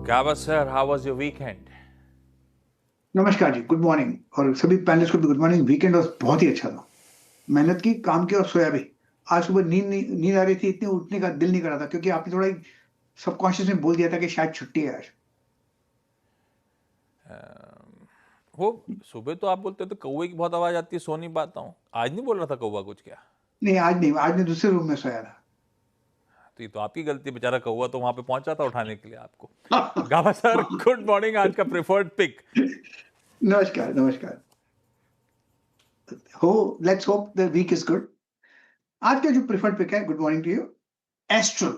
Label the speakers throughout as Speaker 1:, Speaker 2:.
Speaker 1: Gaba sir, how was your weekend?
Speaker 2: नमस्कार जी, good morning और सभी पैनलिस्ट को भी गुड मॉर्निंग। वीकेंड और बहुत ही अच्छा था। मेहनत की, काम किया और सोया भी। आज सुबह नींद आ रही थी, इतनी उठने का दिल नहीं कर रहा था क्योंकि आपने थोड़ा सबकॉन्शियस में बोल दिया था कि शायद छुट्टी है आज।
Speaker 1: वो सुबह तो आप बोलते थे कौवे की बहुत आवाज आती है, सो नहीं पाता हूँ। आज नहीं बोल रहा था कौवा कुछ क्या?
Speaker 2: नहीं, आज मैं दूसरे रूम में सोया था।
Speaker 1: तो ये तो आपकी गलती, बेचारा कौवा तो वहां पे पहुंचा था उठाने के लिए आपको। Gaba sir, good morning. आज का प्रेफर्ड पिक।
Speaker 2: नमस्कार, नमस्कार। Let's hope the week is good. आज का जो प्रेफर्ड पिक है, good morning to you, Astral.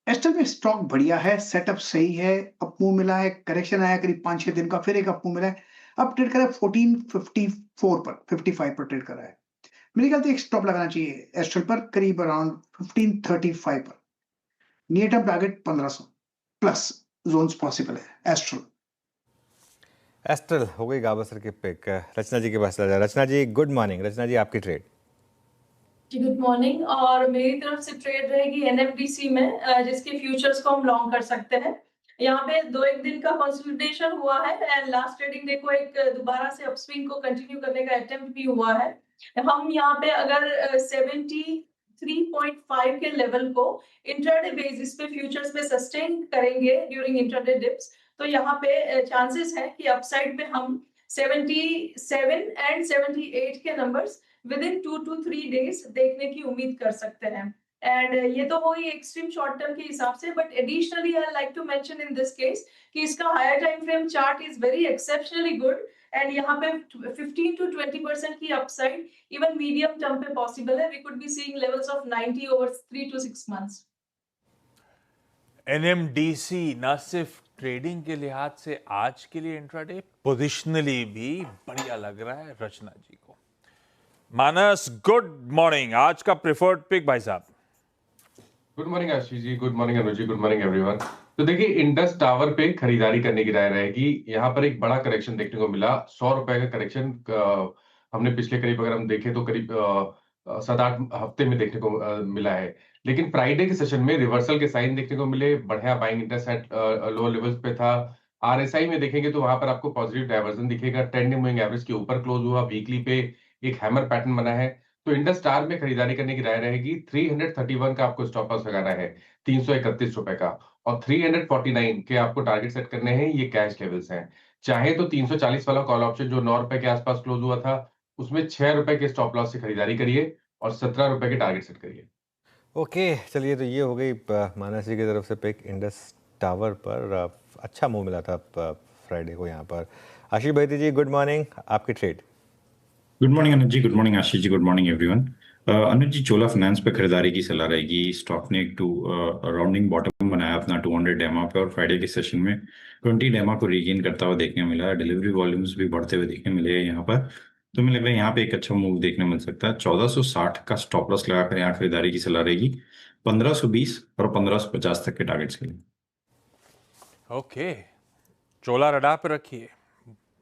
Speaker 2: Astral में स्टॉक बढ़िया है, सेटअप सही है, अप मूव मिला है, करेक्शन आया करीब 5-6 दिन का, फिर एक अप मूव मिला है। अब ट्रेड करा है 1454 पर, 55 पर ट्रेड करा है। मेरे ख्याल से एक स्टॉप लगाना चाहिए एस्ट्रल पर, करीब अराउंड 1535 पर। Near term target 1500 plus zones possible है एस्ट्रल।
Speaker 3: एस्ट्रल हो गई गाबा सर की पिक। रचना जी के पास चला जाए। रचना जी, गुड मॉर्निंग। रचना जी, आपकी ट्रेड।
Speaker 4: जी गुड मॉर्निंग। और मेरी तरफ से ट्रेड रहेगी एनएफडीसी में, जिसके फ्यूचर्स को हम लॉन्ग कर सकते हैं। यहाँ पे 2-1 दिन का कंसोलिडेशन हुआ है एंड लास्ट ट्रेडिंग डे को एक दोबारा से अपस्विंग को कंटिन्यू करने का अटेम्प्ट भी हुआ है। हम यहाँ पे अगर 73.5 के लेवल को इंट्राडे बेसिस पे फ्यूचर्स पे सस्टेन करेंगे ड्यूरिंग इंट्राडे डिप्स, तो यहाँ पे चांसेस है कि अपसाइड पे हम 77 एंड 78 के numbers with in 2 to 3 days देखने की उम्मीद कर सकते हैं। एंड ये तो हो गई एक्सट्रीम शॉर्ट टर्म के हिसाब से, but additionally I like to mention in this case कि इसका higher time frame chart is very exceptionally good and यहाँ पे 15 to 20% की अपसाइड इवन मीडियम टर्म पे पॉसिबल है। We could be seeing levels of 90 over 3 to 6 months.
Speaker 1: NMDC न सिर्फ trading के लिहाज से आज के लिए इंट्राडे, पोजिशनली भी बढ़िया लग रहा है रचना जी को। मानस, गुड मॉर्निंग। आज का प्रेफर्ड पिक भाई साहब।
Speaker 5: Good morning Ashish ji, good morning Anuj ji, good morning everyone. तो देखिए, इंडस टावर पे खरीदारी करने की राय रहेगी। यहाँ पर एक बड़ा करेक्शन देखने को मिला, 100 रुपए का करेक्शन। हमने पिछले करीब अगर हम देखें तो करीब 7-8 हफ्ते में देखने को मिला है। लेकिन फ्राइडे के सेशन में रिवर्सल के साइन देखने को मिले, बढ़िया buying interest at lower levels पे था। आरएसआई में देखेंगे तो वहां पर आपको पॉजिटिव डायवर्जन दिखेगा, ट्रेंडिंग मूविंग एवरेज के ऊपर क्लोज हुआ, वीकली पे एक हैमर पैटर्न बना है। तो इंडस स्टार में खरीदारी करने की राय रहेगी। 331 का आपको स्टॉप लॉस लगाना है, 331 रुपए का, और 349 के आपको टारगेट सेट करने हैं। ये कैश लेवल्स हैं। चाहे तो 340 वाला कॉल ऑप्शन जो 9 रुपए के आसपास क्लोज हुआ था, उसमें 6 रुपए के स्टॉप लॉस से खरीदारी करिए और 17 रुपए के टारगेट सेट करिए।
Speaker 3: ओके, चलिए, तो ये हो गई मानस जी की तरफ से पिक इंडस टावर पर। अच्छा मूव मिला था फ्राइडे को यहाँ पर। आशीष भाई जी, गुड मॉर्निंग। आपकी trade.
Speaker 6: Good morning Anuj ji, good morning Ashish ji, good morning everyone. अनुज जी, चोला फाइनेंस पे खरीदारी की सलाह रहेगी। स्टॉक ने एक राउंडिंग बॉटम बनाया अपना 200 डेमा पे, और फ्राइडे के सेशन में 20 डेमा को रीगेन करता हुआ देखने मिला। डिलीवरी वॉल्यूम्स भी बढ़ते हुए देखने मिले हैं यहाँ पर। तो मुझे लग रहा है यहाँ पे एक अच्छा मूव देखने मिल सकता है। 1460 का स्टॉप लॉस लगाकर यहाँ खरीदारी की सलाह रहेगी। 1520 और 1550 तक के टारगेट्स के लिए।
Speaker 1: ओके, चोला रडार पे रखिए।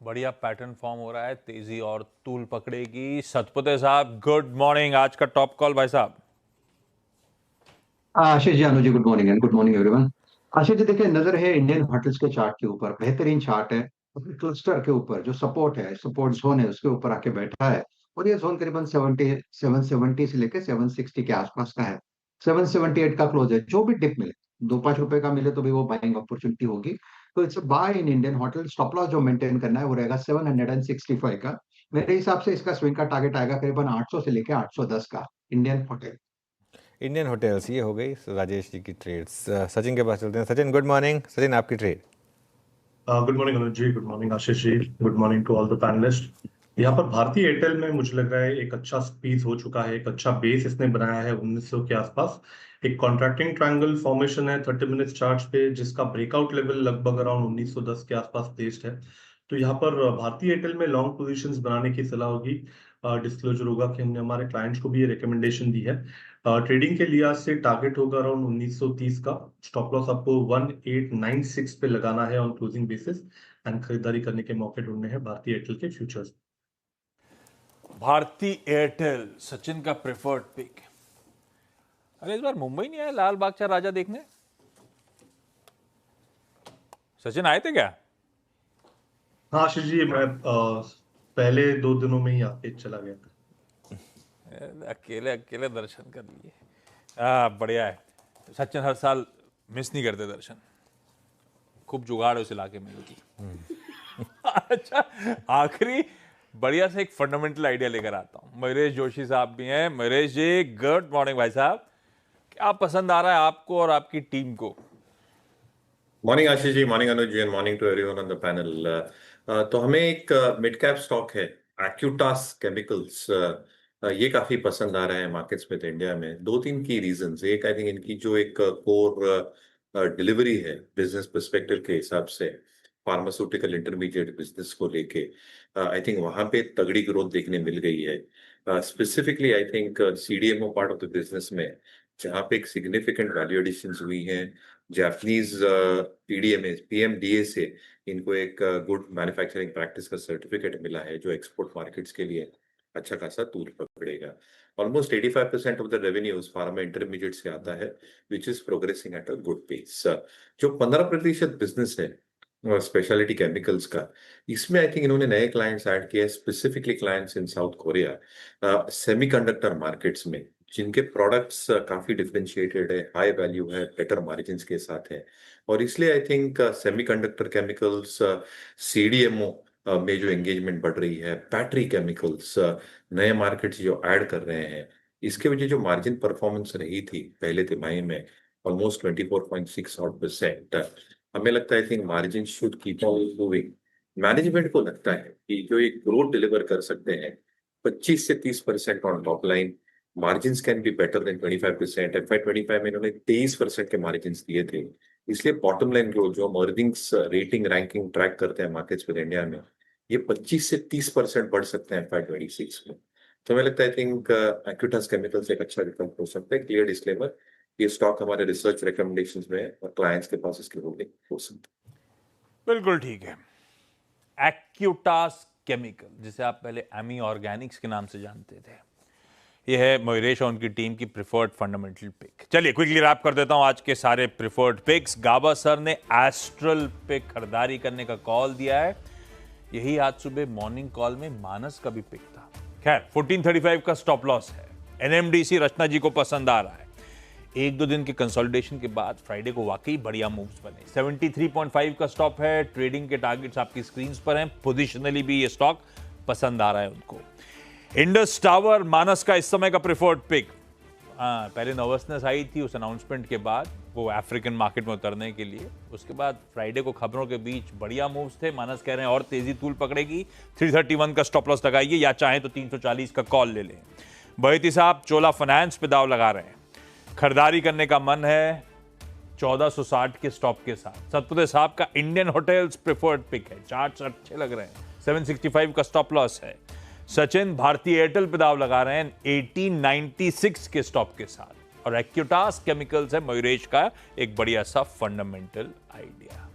Speaker 1: बढ़िया पैटर्न फॉर्म हो रहा है, तेजी और तूल पकड़ेगी। सतपुते साहब, गुड मॉर्निंग। आज का टॉप कॉल भाई साहब।
Speaker 7: Ashish ji, Anuj ji, good morning and good morning everyone. Ashish ji, देखिए, नजर है इंडियन होटल्स के चार्ट के ऊपर। बेहतरीन चार्ट है। क्लस्टर के ऊपर जो सपोर्ट है, सपोर्ट जोन है, उसके ऊपर आके बैठा है। और ये जोन करीबन 770 से लेकर 760 के आसपास का है। 778 का क्लोज है। जो भी डिप मिले, 2-5 रुपए का मिले तो भी वो बाइंग अपॉर्चुनिटी होगी। तो it's buy in Indian Hotel. Stop loss जो मेंटेन करना है वो रहेगा 765 का। मेरे हिसाब से इसका स्विंग का टारगेट आएगा करीबन 800 से लेकर 810 का, इंडियन होटल।
Speaker 3: इंडियन होटल्स, ये हो गई राजेश जी की ट्रेड्स। सचिन के पास चलते हैं। Sachin, good morning. सचिन, आपकी trade.
Speaker 8: Good morning Anuj ji, good morning Ashish ji, good morning to all the panelist. यहाँ पर भारतीय एयरटेल में मुझे लग रहा है एक अच्छा स्पीड हो चुका है, एक अच्छा बेस इसने बनाया है 1900 के आसपास। एक कॉन्ट्रैक्टिंग ट्रायंगल फॉर्मेशन है 30 मिनट्स चार्ट पे, जिसका ब्रेकआउट लेवल लगभग अराउंड 1910 के आसपास प्लेस्ड है। तो यहाँ पर भारतीय एयरटेल में लॉन्ग पोजीशंस बनाने की सलाह होगी। डिस्क्लोजर होगा कि हमने हमारे क्लाइंट्स को भी ये रिकमेंडेशन दी है। ट्रेडिंग के लिहाज से टारगेट होगा अराउंड 1930 का। स्टॉप लॉस आपको 1896 पे लगाना है ऑन क्लोजिंग बेसिस एंड खरीदारी करने के मौके ढूंढने हैं भारतीय एयरटेल के फ्यूचर्स।
Speaker 1: भारती एयरटेल, सचिन का प्रेफर्ड पिक। अरे इस बार मुंबई नहीं आया लाल बाग चा राजा देखने? सचिन आए थे क्या?
Speaker 8: हाँ आशीष जी, मैं पहले 2 दिनों में ही आके चला गया था।
Speaker 1: अकेले अकेले दर्शन कर लिए। बढ़िया है। सचिन हर साल मिस नहीं करते दर्शन, खूब जुगाड़ है उस इलाके में की। अच्छा, आखिरी बढ़िया से एक फंडामेंटल आइडिया लेकर आता हूँ। मयूरेश जोशी साहब भी हैं। मयूरेश जी, गुड मॉर्निंग भाई साहब। क्या पसंद आ रहा है आपको और आपकी टीम को?
Speaker 9: Morning Ashish ji, morning Anuj ji, and morning to everyone on the panel. तो हमें एक मिड कैप स्टॉक है, एक्यूटास केमिकल्स। ये काफी पसंद आ रहा है मार्केट्स में तो इंडिया में। 2-3 की रीजंस। एक, आई थिंक इनकी जो एक कोर डिलीवरी है बिजनेस पर्सपेक्टिव के हिसाब से, फार्मास्यूटिकल इंटरमीडिएट बिजनेस को लेके आई थिंक वहां पे तगड़ी ग्रोथ देखने मिल गई है। Specifically I think CDMO part of the business में, जहाँ पे एक सिग्निफिकेंट वैल्यू एडिशंस हुई हैं। जापानीज पीडीएमए पीएमडीए से इनको एक गुड मैन्युफैक्चरिंग प्रैक्टिस का सर्टिफिकेट मिला है, जो एक्सपोर्ट मार्केट्स के लिए अच्छा खासा तूल पकड़ेगा। Almost 85% of the revenues pharma intermediate से आता है, which is progressing at a good pace. जो 15% बिजनेस है स्पेशलिटी केमिकल्स का, इसमें आई थिंक इन्होंने नए क्लाइंट्स ऐड किए, specifically clients in south Korea semiconductor markets में, जिनके प्रोडक्ट्स काफी डिफरेंशिएटेड है, हाई वैल्यू है, बेटर मार्जिन्स के साथ है। और इसलिए I think semiconductor chemicals, CDMO में जो एंगेजमेंट बढ़ रही है, बैटरी केमिकल्स, नए मार्केट्स जो ऐड कर रहे हैं, इसके वजह जो मार्जिन परफॉर्मेंस रही थी पहले तिमाही में ऑलमोस्ट 24.6%, हमें लगता है I think margin should keep on improving. Management को लगता है कि जो एक ग्रोथ डिलीवर कर सकते हैं 25 से 30% on top line, margins can be better than 25%। FY25 में इन्होंने 23% के मार्जिन्स दिए थे। इसलिए बॉटम लाइन ग्रोथ, जो हम अर्निंग्स रेटिंग रैंकिंग ट्रैक करते हैं मार्केट्स विद इंडिया में, ये 25 से 30% बढ़ सकते हैं FY26 में। तो हमें लगता है आई थिंक एक्यूटास केमिकल्स एक अच्छा विकल्प हो सकता है। क्लियर डिस्क्लेमर, ये स्टॉक हमारे रिसर्च रिकमेंडेशंस में है और क्लाइंट्स के पास इसकी होल्डिंग हो सकती है।
Speaker 1: बिल्कुल ठीक है। एक्यूटास केमिकल, जिसे आप पहले एमी ऑर्गेनिक्स के नाम से जानते थे, यह है मयूरेश और उनकी टीम की प्रिफर्ड फंडामेंटल पिक। चलिए क्विकली रैप कर देता हूं आज के सारे प्रिफर्ड पिक्स। गाबा सर ने एस्ट्रल पे खरीदारी करने का कॉल दिया है। यही आज सुबह मॉर्निंग कॉल में मानस का भी पिक था। खैर 1435 का स्टॉप लॉस है। एनएमडीसी रचना जी को पसंद आ रहा है। 1-2 दिन के कंसोलिडेशन के बाद फ्राइडे को वाकई बढ़िया मूव्स बने। 73.5 का स्टॉप है। ट्रेडिंग के टारगेट्स आपकी स्क्रीन पर हैं। पोजिशनली भी ये स्टॉक पसंद आ रहा है उनको। इंडस टावर मानस का इस समय का प्रिफर्ड पिक। पहले नर्वसनेस आई थी उस अनाउंसमेंट के बाद, वो अफ्रीकन मार्केट में उतरने के लिए। उसके बाद फ्राइडे को खबरों के बीच बढ़िया मूव्स थे। मानस कह रहे हैं और तेजी तूल पकड़ेगी। 331 का स्टॉप लॉस लगाइए, या चाहें तो 340 का कॉल ले लें। बहेती साहब चोला फाइनेंस पे दाव लगा रहे हैं। खरीदारी करने का मन है 1460 के स्टॉप के साथ। सतपुते साहब का इंडियन होटल्स प्रिफर्ड पिक है। चार्ट्स अच्छे लग रहे हैं। 765 का स्टॉप लॉस है। सचिन भारतीय एयरटेल पे दाव लगा रहे हैं 1896 के स्टॉप के साथ। और एक्यूटास केमिकल्स है मयूरेश का एक बढ़िया सा फंडामेंटल आइडिया।